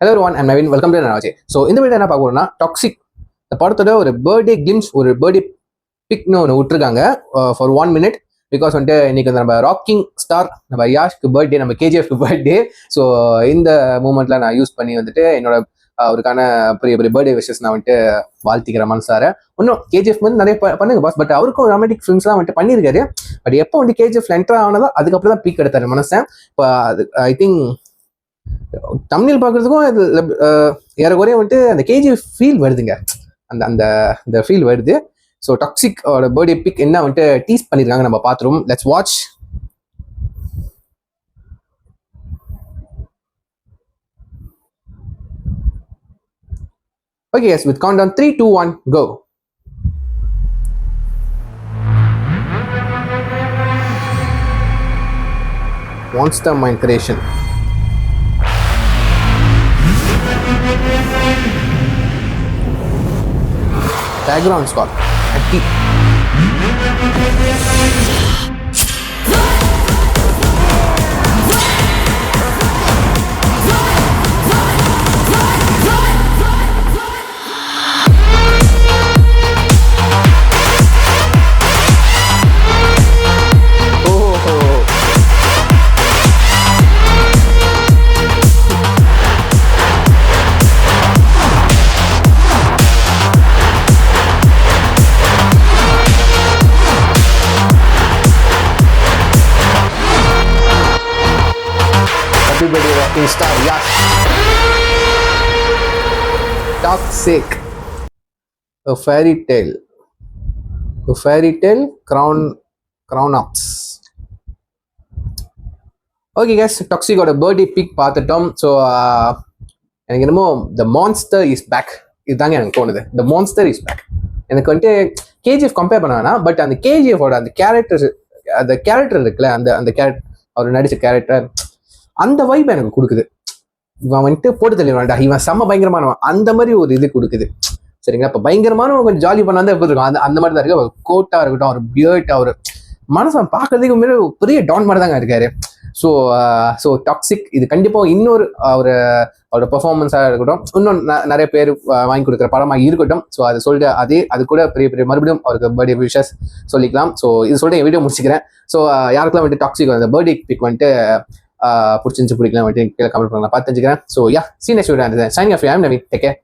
Hello one and Naveen welcome to நாஜே. So இந்த வீடியோ என்ன பார்க்க போறோம்னா டாக்ஸிக் இந்த படத்தோட ஒரு பர்த்டே கிளிம்ஸ் ஒரு பர்த்டே பிக்னு ஒன்று விட்டுருக்காங்க ஃபார் 1 minute. பிகாஸ் வந்துட்டு இன்னைக்கு நம்ம ராக்கிங் ஸ்டார் நம்ம யாஷ்க்கு பர்த்டே, நம்ம கேஜிஎஃப்க்கு பர்த்டே. ஸோ இந்த மூமெண்ட்ல நான் யூஸ் பண்ணி வந்துட்டு என்னோட அவருக்கான பெரிய பெரிய பர்த்டே விஷஸ் நான் வந்துட்டு வாழ்த்திக்கிற மனசார. இன்னும் கேஜிஎஃப் வந்து நிறைய பண்ணுங்க பாஸ், பட் அவருக்கும் ரொமான்டிக் ஃபிலிம்ஸ்லாம் வந்துட்டு பண்ணியிருக்காரு. பட் எப்போ வந்து கேஜிஎஃப்ல என்டர் ஆனதோ அதுக்கப்புறம் தான் பீக் எடுத்தாரு மனசன். இப்போ ஐ திங்க் தமிழ் பார்க்கறதுக்கும் ஏறக்குறைய வந்துட்டு அந்த கேஜி ஃபீல் வருதுங்க, அந்த அந்த இந்த ஃபீல் வருது. ஸோ டாக்ஸிக் பர்த்டே பிக் என்ன வந்துட்டு டீஸ் பண்ணியிருக்காங்க நம்ம பார்த்துருவோம். Let's watch. Okay, yes, with countdown 3, 2, 1, go. Monster Mind Creation. Background score. Atti. Everybody rocking star, Yash. Toxic. A fairy tale. A fairy tale crown ups. Okay guys, Toxic ஓட birthday pic பார்த்துட்டோம். So எனக்கு என்னமோ the monster is back இதுதாங்க எனக்கு தோணுது. The monster is back. எனக்கு வந்துட்டு KGF compare பண்ண வேணாம், பட் அந்த கேஜிஎஃபோட அந்த கேரக்டர் இருக்குல்ல, அந்த அந்த கேரக்டர் அவர் நடிச்ச கேரக்டர் அந்த வைப் எனக்கு கொடுக்குது. இவன் வந்துட்டு போட்டு தள்ளிடுவான்டா, இவன் செம்ம பயங்கரமானவன், அந்த மாதிரி ஒரு இது கொடுக்குது. சரிங்களா? இப்போ பயங்கரமானவன் கொஞ்சம் ஜாலி பண்ணாதான் எப்படி இருக்கும், அந்த மாதிரி தான் இருக்கு. அவர் கோட்டா இருக்கட்டும், அவர் பியர்ட், அவர் மனசு பார்க்கறதுக்கு முன்னாடி பெரிய டான் மாதிரி தாங்க இருக்காரு. ஸோ டாக்ஸிக் இது கண்டிப்பாக இன்னொரு அவரோட பெர்ஃபார்மன்ஸாக இருக்கட்டும், இன்னும் நிறைய பேர் வாங்கி கொடுக்குற படமாக இருக்கட்டும். ஸோ அதை சொல்லிட்டு அது கூட பெரிய பெரிய மறுபடியும் அவருக்கு பர்த்டே விஷஸ் சொல்லிக்கலாம். ஸோ இது சொல்லிட்டு என் வீடியோ முடிச்சுக்கிறேன். ஸோ யாருக்கெல்லாம் வந்துட்டு டாக்ஸிக் அந்த பர்த்டே பிக் வந்துட்டு பிடிச்சிருந்து பிடிக்கலாம் வந்துட்டு கீழே கமெண்ட் பண்ணலாம், பார்த்து தெரிஞ்சுக்கிறேன். So yeah, see next video. Signing off. I am Naveen. Take care.